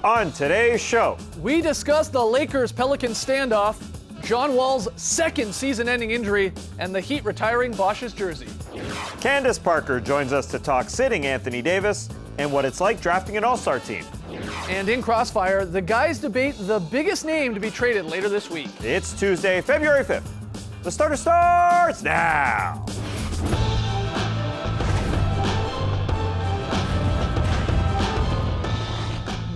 On today's show, we discuss the Lakers-Pelicans standoff, John Wall's second season-ending injury, and the Heat retiring Bosch's jersey. Candace Parker joins us to talk sitting Anthony Davis and what it's like drafting an all-star team. And in Crossfire, the guys debate the biggest name to be traded later this week. It's Tuesday, February 5th. The starter starts now.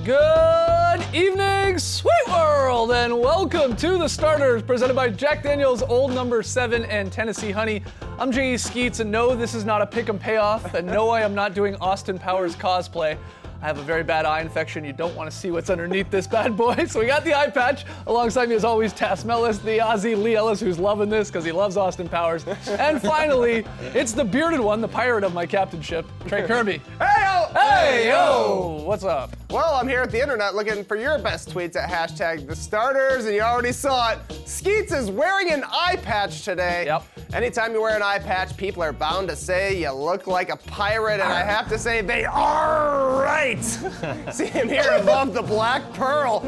Good evening, Sweet World, and welcome to The Starters, presented by Jack Daniel's Old No. 7 and Tennessee Honey. I'm J.E. Skeets, and no, this is not a pick 'em payoff, and no, I am not doing Austin Powers cosplay. I have a very bad eye infection. You don't want to see what's underneath this bad boy. So we got the eye patch. Alongside me, as always, Tass Mellis, the Aussie Lee Ellis, who's loving this because he loves Austin Powers. And finally, it's the bearded one, the pirate of my captainship, Trey Kirby. Hey-yo! Hey-yo! What's up? Well, I'm here at the internet looking for your best tweets at hashtag the starters, and you already saw it. Skeets is wearing an eye patch today. Yep. Anytime you wear an eye patch, people are bound to say you look like a pirate, and I have to say they are right. See him here above the Black Pearl,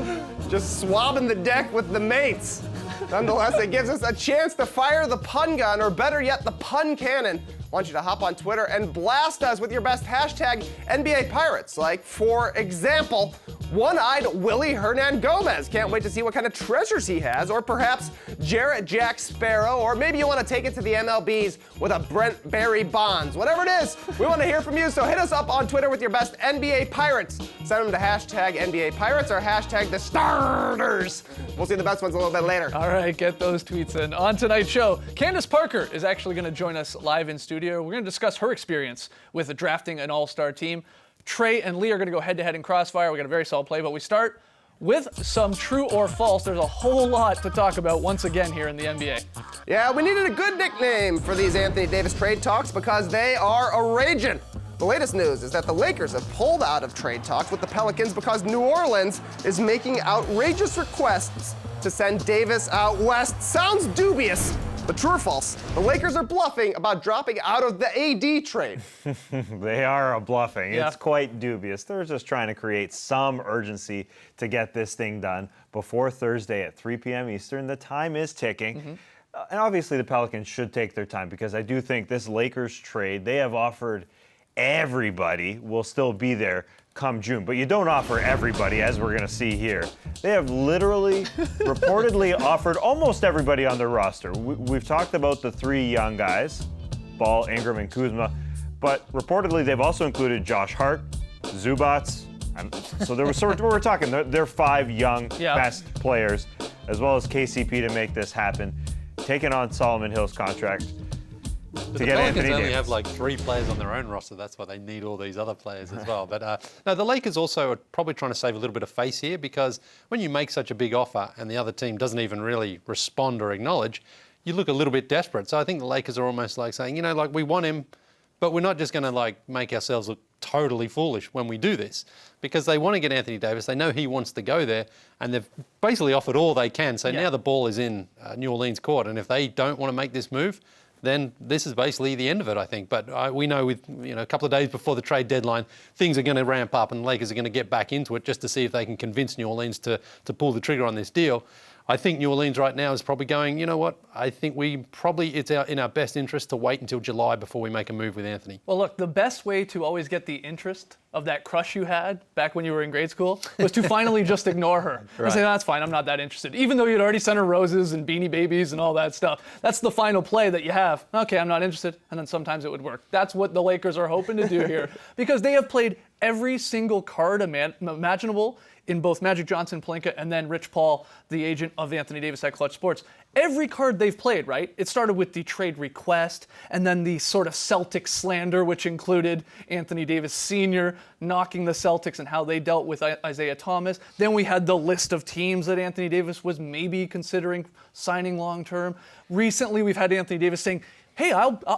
just swabbing the deck with the mates. Nonetheless, it gives us a chance to fire the pun gun, or better yet, the pun cannon. I want you to hop on Twitter and blast us with your best hashtag NBA Pirates. Like, for example, one-eyed Willie Hernan Gomez. Can't wait to see what kind of treasures he has. Or perhaps Jarrett Jack Sparrow. Or maybe you want to take it to the MLBs with a Brent Barry Bonds. Whatever it is, we want to hear from you. So hit us up on Twitter with your best NBA Pirates. Send them to hashtag NBA Pirates or hashtag the starters. We'll see the best ones a little bit later. All right, get those tweets in. On tonight's show, Candace Parker is actually going to join us live in studio. We're going to discuss her experience with drafting an all-star team. Trey and Lee are going to go head-to-head in Crossfire. We got a very solid play, but we start with some true or false. There's a whole lot to talk about once again here in the NBA. Yeah, we needed a good nickname for these Anthony Davis trade talks because they are a-raging. The latest news is that the Lakers have pulled out of trade talks with the Pelicans because New Orleans is making outrageous requests to send Davis out west. Sounds dubious, but true or false, the Lakers are bluffing about dropping out of the AD trade. They are bluffing. Yeah. It's quite dubious. They're just trying to create some urgency to get this thing done before Thursday at 3 p.m. Eastern. The time is ticking. And obviously the Pelicans should take their time because I do think this Lakers trade, they have offered everybody will still be there come June. But you don't offer everybody, as we're going to see here. They have literally, reportedly offered almost everybody on their roster. We've talked about the three young guys, Ball, Ingram, and Kuzma, but reportedly they've also included Josh Hart, Zubats. So there was we're talking, they're five young, best players, as well as KCP to make this happen, taking on Solomon Hill's contract. But the Pelicans only have like 3 players on their own roster. That's why they need all these other players as well. But no, the Lakers also are probably trying to save a little bit of face here because when you make such a big offer and the other team doesn't even really respond or acknowledge, you look a little bit desperate. So I think the Lakers are almost like saying, you know, like we want him, but we're not just going to like make ourselves look totally foolish when we do this because they want to get Anthony Davis. They know he wants to go there and they've basically offered all they can. So now the ball is in New Orleans court. And if they don't want to make this move, then this is basically the end of it, I think. But we know with a couple of days before the trade deadline, things are going to ramp up and the Lakers are going to get back into it just to see if they can convince New Orleans to pull the trigger on this deal. I think New Orleans right now is probably going, you know what, I think it's in our best interest to wait until July before we make a move with Anthony. Well, look, the best way to always get the interest of that crush you had back when you were in grade school was to finally just ignore her. Right. And say, that's fine, I'm not that interested. Even though you'd already sent her roses and Beanie Babies and all that stuff. That's the final play that you have. Okay, I'm not interested. And then sometimes it would work. That's what the Lakers are hoping to do here. Because they have played every single card imaginable in both Magic Johnson, Pelinka, and then Rich Paul, the agent of Anthony Davis at Clutch Sports. Every card they've played, right? It started with the trade request, and then the sort of Celtics slander, which included Anthony Davis Sr. knocking the Celtics and how they dealt with Isaiah Thomas. Then we had the list of teams that Anthony Davis was maybe considering signing long-term. Recently, we've had Anthony Davis saying, hey,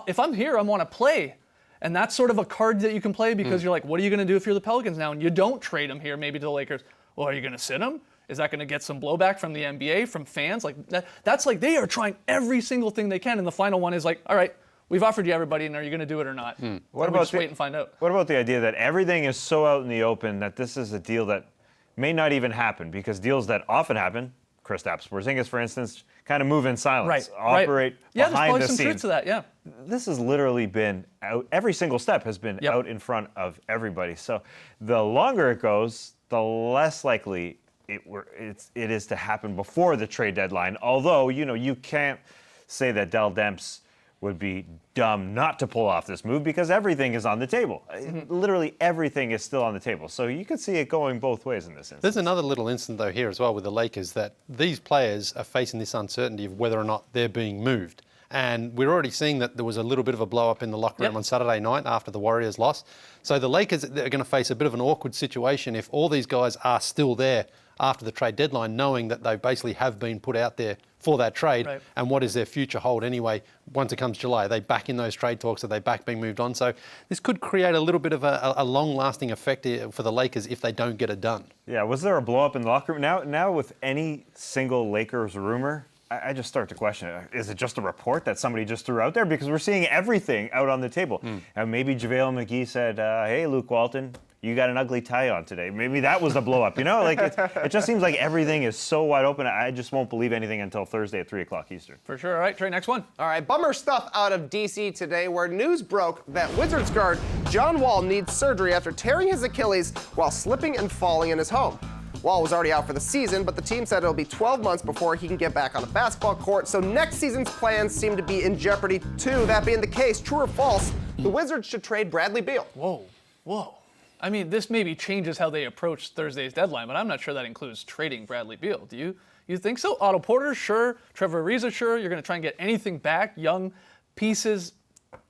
if I'm here, I want to play. And that's sort of a card that you can play because you're like, what are you going to do if you're the Pelicans now? And you don't trade him here, maybe to the Lakers. Well, are you going to sit him? Is that going to get some blowback from the NBA, from fans? Like that's like they are trying every single thing they can. And the final one is like, all right, we've offered you everybody, and are you going to do it or not? What about just wait and find out? What about the idea that everything is so out in the open that this is a deal that may not even happen because deals that often happen, Kristaps Porzingis, for instance, kind of move in silence, operate Yeah, there's behind probably the some truth scenes. to that. Yeah. This has literally been out. Every single step has been out in front of everybody. So the longer it goes, the less likely it is to happen before the trade deadline. Although, you can't say that Dell Demps would be dumb not to pull off this move because everything is on the table. Literally everything is still on the table. So you could see it going both ways in this instance. There's another little incident, though, here as well with the Lakers, that these players are facing this uncertainty of whether or not they're being moved. And we're already seeing that there was a little bit of a blow-up in the locker room on Saturday night after the Warriors lost. So the Lakers are going to face a bit of an awkward situation if all these guys are still there after the trade deadline, knowing that they basically have been put out there for that trade. Right. And what is their future hold anyway once it comes July? Are they back in those trade talks? Are they back being moved on? So this could create a little bit of a long-lasting effect for the Lakers if they don't get it done. Yeah, was there a blow-up in the locker room? Now with any single Lakers rumor, I just start to question it. Is it just a report that somebody just threw out there? Because we're seeing everything out on the table. And maybe JaVale McGee said, hey, Luke Walton, you got an ugly tie on today. Maybe that was a blow-up. It just seems like everything is so wide open. I just won't believe anything until Thursday at 3 o'clock Eastern. For sure. All right, Trey, next one. All right, bummer stuff out of D.C. today where news broke that Wizards guard John Wall needs surgery after tearing his Achilles while slipping and falling in his home. Wall was already out for the season, but the team said it'll be 12 months before he can get back on a basketball court, so next season's plans seem to be in jeopardy too. That being the case, true or false, the Wizards should trade Bradley Beal. Whoa. I mean, this maybe changes how they approach Thursday's deadline, but I'm not sure that includes trading Bradley Beal. Do you think so? Otto Porter, sure. Trevor Ariza, sure. You're going to try and get anything back, young pieces,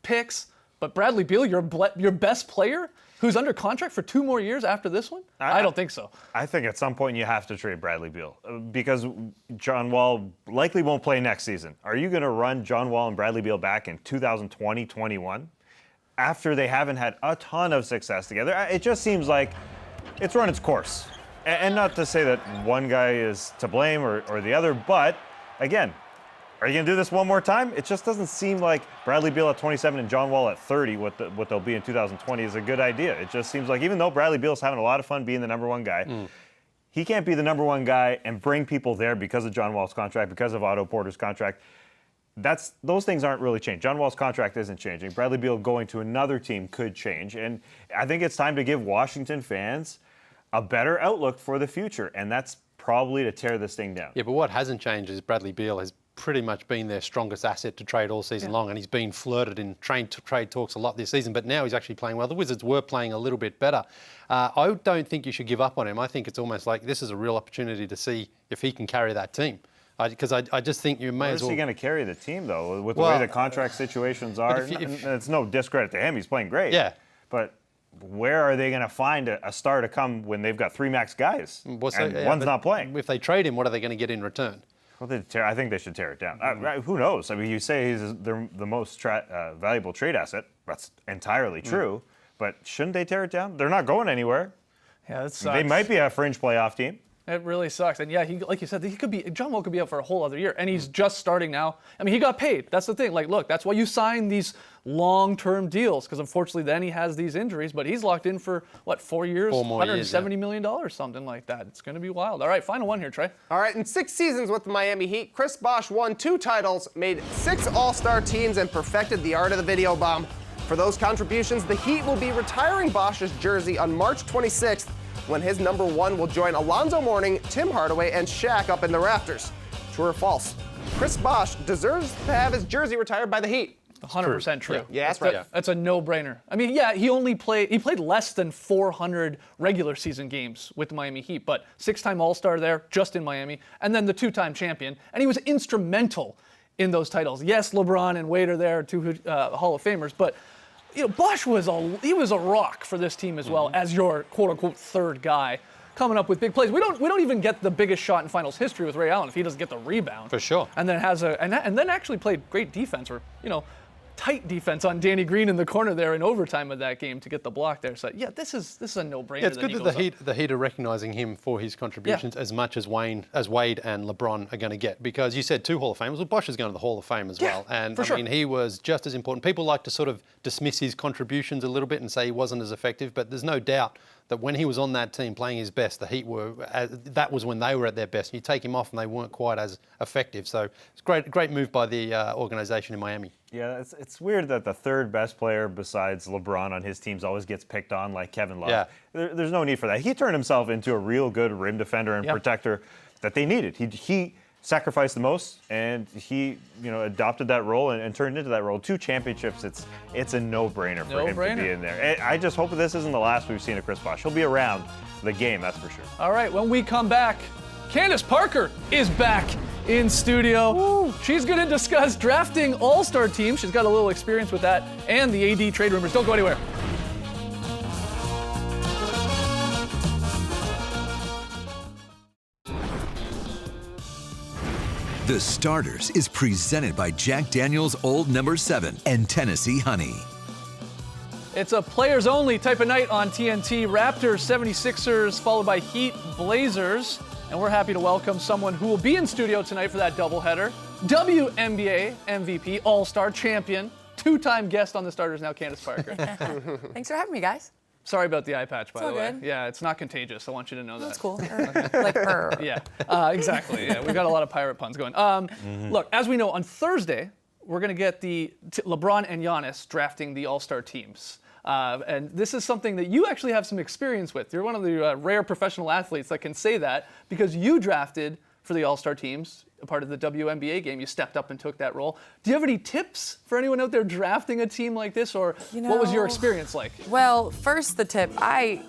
picks. But Bradley Beal, your best player, who's under contract for 2 more years after this one? I don't think so. I think at some point you have to trade Bradley Beal because John Wall likely won't play next season. Are you going to run John Wall and Bradley Beal back in 2020-21 after they haven't had a ton of success together? It just seems like it's run its course. And not to say that one guy is to blame or the other, but again, are you going to do this one more time? It just doesn't seem like Bradley Beal at 27 and John Wall at 30, what they'll be in 2020, is a good idea. It just seems like even though Bradley Beal's having a lot of fun being the number one guy, he can't be the number one guy and bring people there because of John Wall's contract, because of Otto Porter's contract. Those things aren't really changed. John Wall's contract isn't changing. Bradley Beal going to another team could change. And I think it's time to give Washington fans a better outlook for the future, and that's probably to tear this thing down. Yeah, but what hasn't changed is Bradley Beal has pretty much been their strongest asset to trade all season long, and he's been flirted in trade talks a lot this season, but now he's actually playing well. The Wizards were playing a little bit better. I don't think you should give up on him. I think it's almost like this is a real opportunity to see if he can carry that team. Because I just think you may as well. Where's he going to carry the team, though, with the way the contract situations are? It's no discredit to him. He's playing great. Yeah. But where are they going to find a star to come when they've got 3 max guys one's not playing? If they trade him, what are they going to get in return? Well, I think they should tear it down. Who knows? I mean, you say he's the most valuable trade asset. That's entirely true. But shouldn't they tear it down? They're not going anywhere. Yeah, that sucks. They might be a fringe playoff team. It really sucks. And yeah, like you said, John Wall could be out for a whole other year, and he's just starting now. I mean, he got paid. That's the thing. Like, look, that's why you sign these long-term deals, because unfortunately then he has these injuries, but he's locked in for, 4 years? 4 more years, $170 million, something like that. It's going to be wild. All right, final one here, Trey. All right, in 6 seasons with the Miami Heat, Chris Bosh won 2 titles, made 6 All-Star teams, and perfected the art of the video bomb. For those contributions, the Heat will be retiring Bosh's jersey on March 26th, when his number 1 will join Alonzo Mourning, Tim Hardaway, and Shaq up in the rafters. True or false? Chris Bosh deserves to have his jersey retired by the Heat. 100% true. Yeah, that's right. That's a no-brainer. I mean, yeah, he played less than 400 regular season games with the Miami Heat, but 6-time All-Star there, just in Miami, and then the 2-time champion, and he was instrumental in those titles. Yes, LeBron and Wade are there, 2 Hall of Famers, but Bosh was a rock for this team as well as your quote-unquote third guy, coming up with big plays. We don't even get the biggest shot in finals history with Ray Allen if he doesn't get the rebound. For sure. And then and then actually played great defense, or tight defense on Danny Green in the corner there in overtime of that game to get the block there. So yeah, this is a no-brainer. Yeah, it's good that the Heat are recognizing him for his contributions as much as Wade and LeBron are going to get, because you said 2 Hall of Famers. Well, Bosh is going to the Hall of Fame as well, and I mean he was just as important. People like to sort of dismiss his contributions a little bit and say he wasn't as effective, but there's no doubt that when he was on that team playing his best, the Heat that was when they were at their best. You take him off and they weren't quite as effective. So it's great move by the organization in Miami. Yeah, it's weird that the third best player besides LeBron on his teams always gets picked on like Kevin Love. Yeah. There's no need for that. He turned himself into a real good rim defender and protector that they needed. He sacrificed the most, and he adopted that role and turned into that role. 2 championships, it's a no-brainer for him to be in there. And I just hope that this isn't the last we've seen of Chris Bosh. He'll be around the game, that's for sure. All right, when we come back, Candace Parker is back in studio. Woo. She's going to discuss drafting all-star teams. She's got a little experience with that, and the AD trade rumors. Don't go anywhere. The Starters is presented by Jack Daniel's Old No. 7 and Tennessee Honey. It's a players-only type of night on TNT. Raptors, 76ers, followed by Heat, Blazers. And we're happy to welcome someone who will be in studio tonight for that doubleheader. WNBA MVP, All-Star champion, 2-time guest on the Starters now, Candace Parker. Thanks for having me, guys. Sorry about the eye patch, by It's the way. all good. Yeah, it's not contagious. I want you to know that. That's cool. Like her. Yeah, exactly. Yeah, we've got a lot of pirate puns going. Look, as we know, on Thursday, we're going to get LeBron and Giannis drafting the All-Star teams. And this is something that you actually have some experience with. You're one of the rare professional athletes that can say that because you drafted for the All-Star teams, a part of the WNBA game. You stepped up and took that role. Do you have any tips for anyone out there drafting a team like this, or what was your experience like? Well, first the tip. I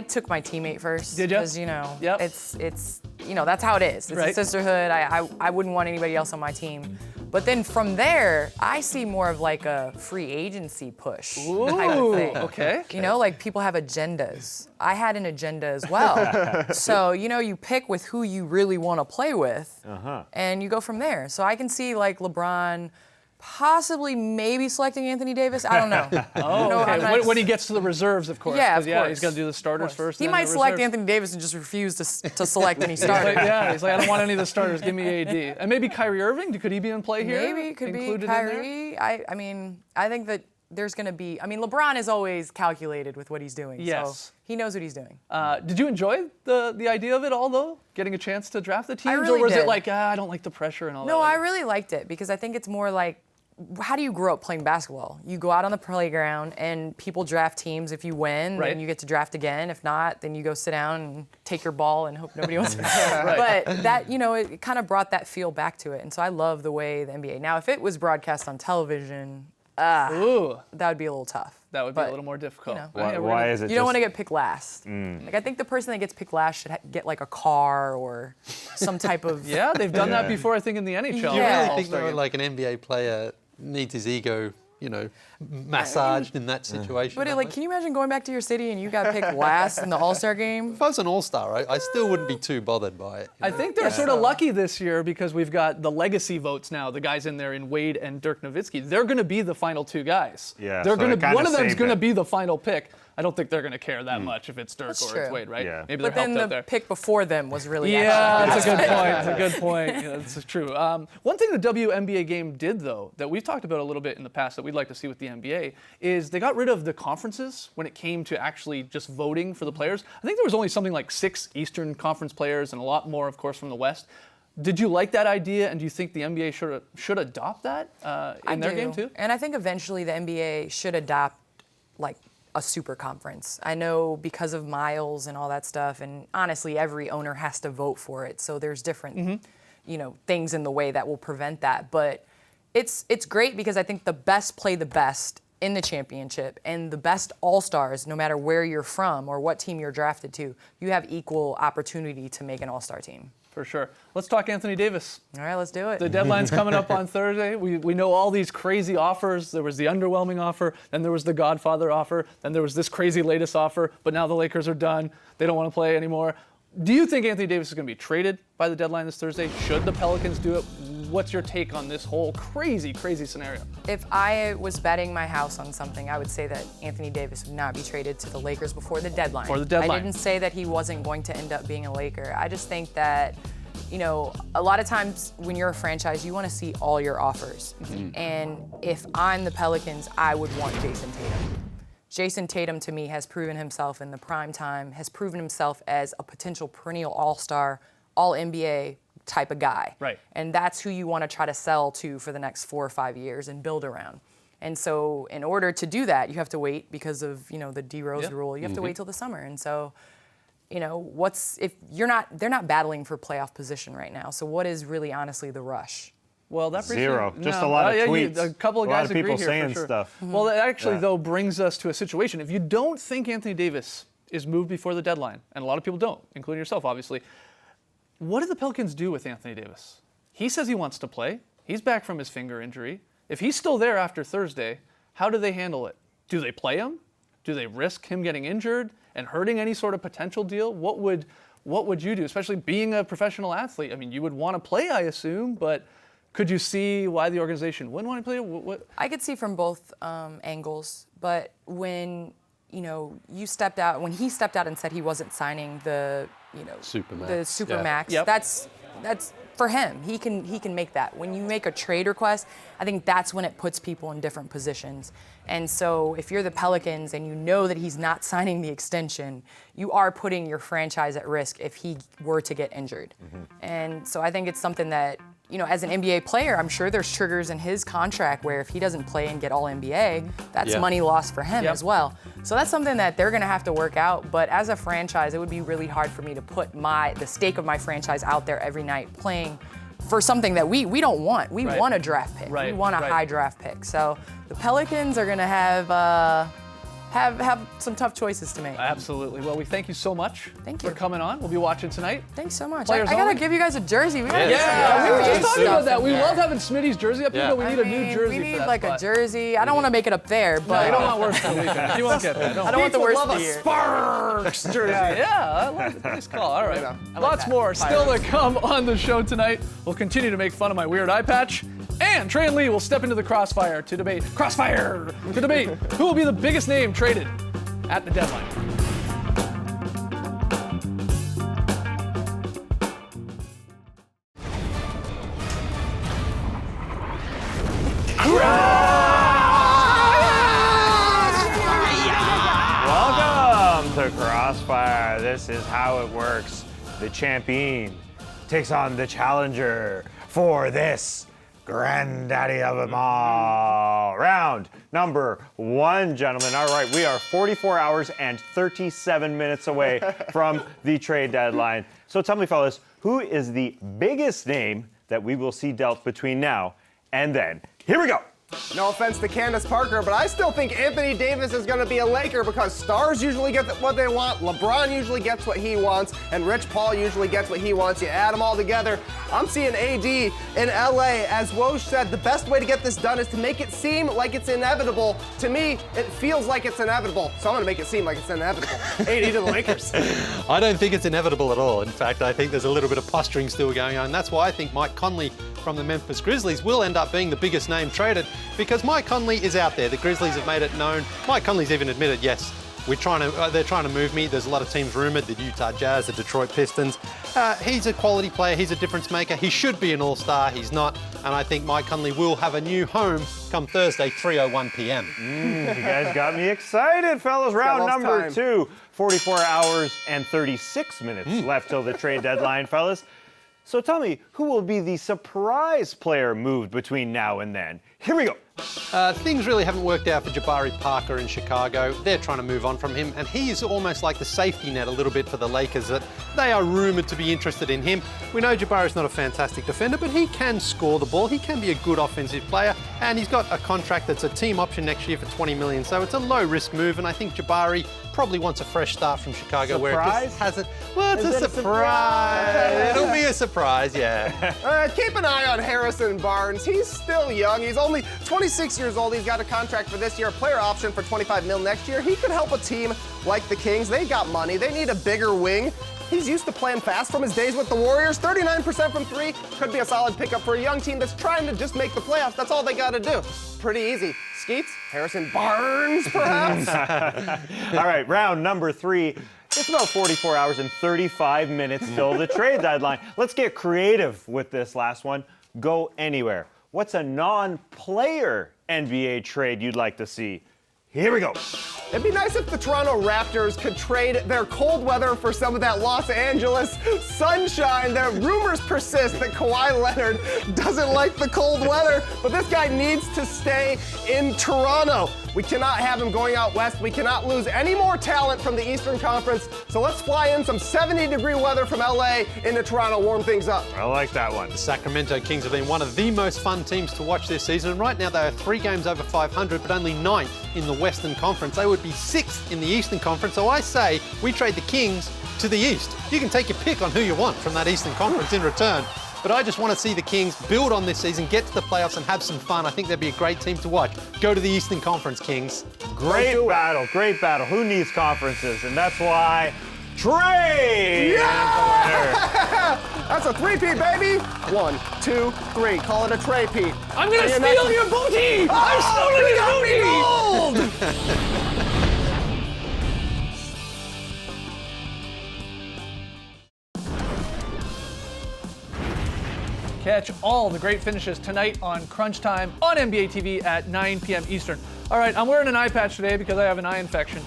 took my teammate first. Did you? Because Yep. it's that's how it is. It's Right. a sisterhood. I wouldn't want anybody else on my team. But then from there, I see more of like a free agency push type of thing. Okay. Like people have agendas. I had an agenda as well. So, you pick with who you really want to play with, and you go from there. So I can see like LeBron possibly maybe selecting Anthony Davis. I don't know. Okay. When he gets to the reserves, of course. Yeah, 'cause, of course. he's got to do the starters first. He and then might the select reserves. Anthony Davis and just refuse to select any He's starter. like, he's like, I don't want any of the starters. Give me AD. And maybe Kyrie Irving. Could he be in play here? Maybe it could be Included in there? Kyrie. I think that there's going to be. LeBron is always calculated with what he's doing. Yes. So he knows what he's doing. Did you enjoy the idea of it all, though? Getting a chance to draft the teams? really or was it did. like, I don't like the pressure and all that? No, I really liked it because I think it's more like, how do you grow up playing basketball? You go out on the playground and people draft teams. If you win, Right. then you get to draft again. If not, then you go sit down and take your ball and hope nobody wants it. Right. But that, it kind of brought that feel back to it. And so I love the way the NBA. Now, if it was broadcast on television, Ooh, that would be a little tough. that would be a But, little more difficult. you know. But yeah, we're Why gonna- is it You don't just want to get picked last. Like I think the person that gets picked last should get like a car or some type of. Yeah, they've done that before, I think, in the NHL. Yeah. Do you Yeah. really think All-Star though, game. like an NBA player needs his ego, massaged in that situation? But that like, much? can you imagine going back to your city and you got picked last in the All-Star game? If I was an all-star, I still wouldn't be too bothered by it. I think they're sort of lucky this year because we've got the legacy votes now. The guys in there in Wade and Dirk Nowitzki. They're going to be the final 2 guys. Yeah, They're so going it to. kinda One of them's saved going to it. be the final pick. I don't think they're going to care that much if it's Dirk That's or it's true. Wade, right? Yeah. Maybe they're But then helped out the there. pick before them was really Yeah, actually that's a good point. That's a good point. Yeah, that's true. One thing the WNBA game did, though, that we've talked about a little bit in the past that we'd like to see with the NBA, is they got rid of the conferences when it came to actually just voting for the players. I think there was only something like 6 Eastern Conference players and a lot more, of course, from the West. Did you like that idea, and do you think the NBA should adopt that in their game too? And I think eventually the NBA should adopt like a super conference. I know because of miles and all that stuff, and honestly, every owner has to vote for it. So there's different, things in the way that will prevent that. But it's great because I think the best play the best in the championship, and the best all-stars, no matter where you're from or what team you're drafted to, you have equal opportunity to make an all-star team. For sure. Let's talk Anthony Davis. All right, let's do it. The deadline's coming up on Thursday. We know all these crazy offers. There was the underwhelming offer, then there was the Godfather offer, then there was this crazy latest offer, but now the Lakers are done. They don't want to play anymore. Do you think Anthony Davis is going to be traded by the deadline this Thursday? Should the Pelicans do it? What's your take on this whole crazy, crazy scenario? If I was betting my house on something, I would say that Anthony Davis would not be traded to the Lakers before the deadline. Before the deadline. I didn't say that he wasn't going to end up being a Laker. I just think that, a lot of times when you're a franchise, you want to see all your offers. And if I'm the Pelicans, I would want Jason Tatum. Jason Tatum, to me, has proven himself in the prime time, has proven himself as a potential perennial all-star, all-NBA type of guy. Right. And that's who you want to try to sell to for the next 4 or 5 years and build around. And so in order to do that, you have to wait because of, the D Rose rule. You have to wait till the summer. And so, they're not battling for playoff position right now. So what is really honestly the rush? Well, that brings Zero. me- Just no. a lot of yeah, tweets. A couple of A lot guys of people agree here saying for sure. stuff. Well, that actually Yeah. though brings us to a situation. If you don't think Anthony Davis is moved before the deadline, and a lot of people don't, including yourself, obviously, what do the Pelicans do with Anthony Davis? He says he wants to play. He's back from his finger injury. If he's still there after Thursday, how do they handle it? Do they play him? Do they risk him getting injured and hurting any sort of potential deal? What would you do, especially being a professional athlete? I mean, you would want to play, I assume, but could you see why the organization wouldn't want to play? What? I could see from both angles, but when you stepped out, when he stepped out and said he wasn't signing the Supermax. the Supermax, Yep. that's for him. He can make that. When you make a trade request, I think that's when it puts people in different positions. And so if you're the Pelicans and you know that he's not signing the extension, you are putting your franchise at risk if he were to get injured. And so I think it's something that, as an NBA player, I'm sure there's triggers in his contract where if he doesn't play and get all NBA, that's Yeah. money lost for him Yep. as well. So that's something that they're going to have to work out. But as a franchise, it would be really hard for me to put the stake of my franchise out there every night playing for something that we don't want. We Right. want a draft pick. Right, We want a right. high draft pick. So the Pelicans are going to have some tough choices to make. Absolutely. Well, we thank you so much Thank for you. coming on. We'll be watching tonight. Thanks so much. I Players got to only? give you guys a jersey. We gotta Yeah. get some Yeah, we were NBA just talking stuff about that. in We there. love having Smitty's jersey up here, Yeah. but we need a new jersey We for need that like a spot. jersey. I don't want to make it up there, but No, you don't want worse for the weekend. You won't get that. I don't want the Would worst love of a the year. Sparks jersey. Yeah, I love it. Nice call. All right. I like Lots that. more still to come on the show tonight. We'll continue to make fun of my weird eye patch. And Trey and Lee will step into the crossfire to debate who will be the biggest name traded at the deadline. Welcome to Crossfire. This is how it works. The champion takes on the challenger for this granddaddy of them all. Round number 1, gentlemen. All right, we are 44 hours and 37 minutes away from the trade deadline. So tell me, fellas, who is the biggest name that we will see dealt between now and then? Here we go. No offense to Candace Parker, but I still think Anthony Davis is going to be a Laker because stars usually get what they want, LeBron usually gets what he wants, and Rich Paul usually gets what he wants. You add them all together. I'm seeing AD in LA. As Woj said, the best way to get this done is to make it seem like it's inevitable. To me, it feels like it's inevitable, so I'm going to make it seem like it's inevitable. AD to the Lakers. I don't think it's inevitable at all. In fact, I think there's a little bit of posturing still going on. That's why I think Mike Conley from the Memphis Grizzlies will end up being the biggest name traded because Mike Conley is out there. The Grizzlies have made it known. Mike Conley's even admitted, yes, they're trying to move me. There's a lot of teams rumored, the Utah Jazz, the Detroit Pistons. He's a quality player. He's a difference maker. He should be an all-star. He's not. And I think Mike Conley will have a new home come Thursday, 3:01 p.m. You guys got me excited, fellas. Round lost number time. 2, 44 hours and 36 minutes left till the trade deadline, fellas. So tell me, who will be the surprise player moved between now and then? Here we go. Things really haven't worked out for Jabari Parker in Chicago. They're trying to move on from him, and he is almost like the safety net a little bit for the Lakers, that they are rumored to be interested in him. We know Jabari's not a fantastic defender, but he can score the ball. He can be a good offensive player, and he's got a contract that's a team option next year for $20 million, so it's a low-risk move, and I think Jabari probably wants a fresh start from Chicago where it Surprise? just hasn't. Well, it's Is a it a surprise. It'll be a surprise, yeah. Keep an eye on Harrison Barnes. He's still young. He's only 26 years old. He's got a contract for this year, a player option for $25 million next year. He could help a team like the Kings. They got money. They need a bigger wing. He's used to playing fast from his days with the Warriors. 39% from 3 could be a solid pickup for a young team that's trying to just make the playoffs. That's all they got to do. Pretty easy. Skeets, Harrison Barnes, perhaps? All right, round number 3. It's about 44 hours and 35 minutes till the trade deadline. Let's get creative with this last one. Go anywhere. What's a non-player NBA trade you'd like to see? Here we go. It'd be nice if the Toronto Raptors could trade their cold weather for some of that Los Angeles sunshine. The rumors persist that Kawhi Leonard doesn't like the cold weather, but this guy needs to stay in Toronto. We cannot have him going out west. We cannot lose any more talent from the Eastern Conference. So let's fly in some 70-degree weather from LA into Toronto, warm things up. I like that one. The Sacramento Kings have been one of the most fun teams to watch this season. And right now they are 3 games over 500, but only 9th in the Western Conference. They would be 6th in the Eastern Conference. So I say we trade the Kings to the East. You can take your pick on who you want from that Eastern Conference in return. But I just want to see the Kings build on this season, get to the playoffs and have some fun. I think they'd be a great team to watch. Go to the Eastern Conference, Kings. Great battle, great battle. Who needs conferences? And that's why trade! Yeah! That's a 3-peat, baby. 1, 2, 3. Call it a tray-peat. I'm gonna steal your booty! Oh, I'm stealing his booty! Catch all the great finishes tonight on Crunch Time on NBA TV at 9 p.m. Eastern. All right, I'm wearing an eye patch today because I have an eye infection.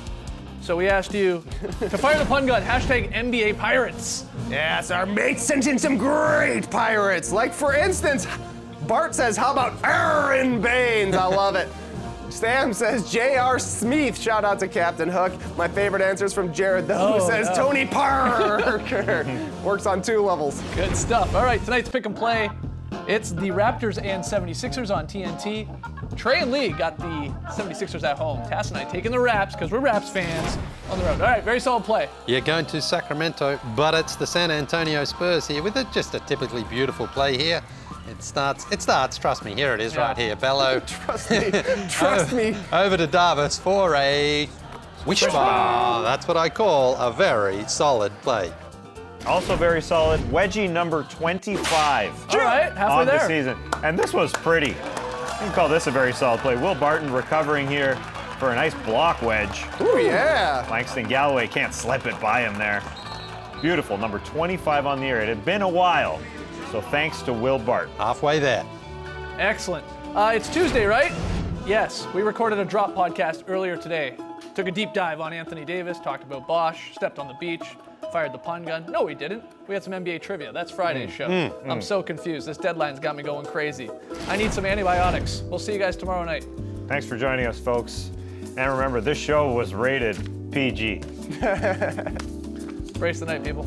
So we asked you to fire the pun gun, hashtag NBA Pirates. Yes, our mates sent in some great pirates. Like, for instance, Bart says, how about Aaron Baines? I love it. Sam says J.R. Smith. Shout out to Captain Hook. My favorite answer is from Jared, though, who says Tony Parker. Works on 2 levels. Good stuff. All right, tonight's pick and play. It's the Raptors and 76ers on TNT. Trey and Lee got the 76ers at home. Tass and I taking the Raps, because we're Raps fans, on the road. All right, very solid play. You're going to Sacramento, but it's the San Antonio Spurs here with just a typically beautiful play here. It starts, trust me, here it is right here. Bello. Trust me. Over to Davis for a wishbone. That's what I call a very solid play. Also very solid, wedgie number 25 All right, halfway on there. the season. And this was pretty. You can call this a very solid play. Will Barton recovering here for a nice block wedge. Ooh, yeah. Langston Galloway can't slip it by him there. Beautiful, number 25 on the year. It had been a while, so thanks to Will Barton. Halfway there. Excellent. It's Tuesday, right? Yes, we recorded a drop podcast earlier today. Took a deep dive on Anthony Davis, talked about Bosch, stepped on the beach, fired the pun gun. No, we didn't. We had some NBA trivia. That's Friday's show. I'm so confused. This deadline's got me going crazy. I need some antibiotics. We'll see you guys tomorrow night. Thanks for joining us, folks. And remember, this show was rated PG. Brace the night, people.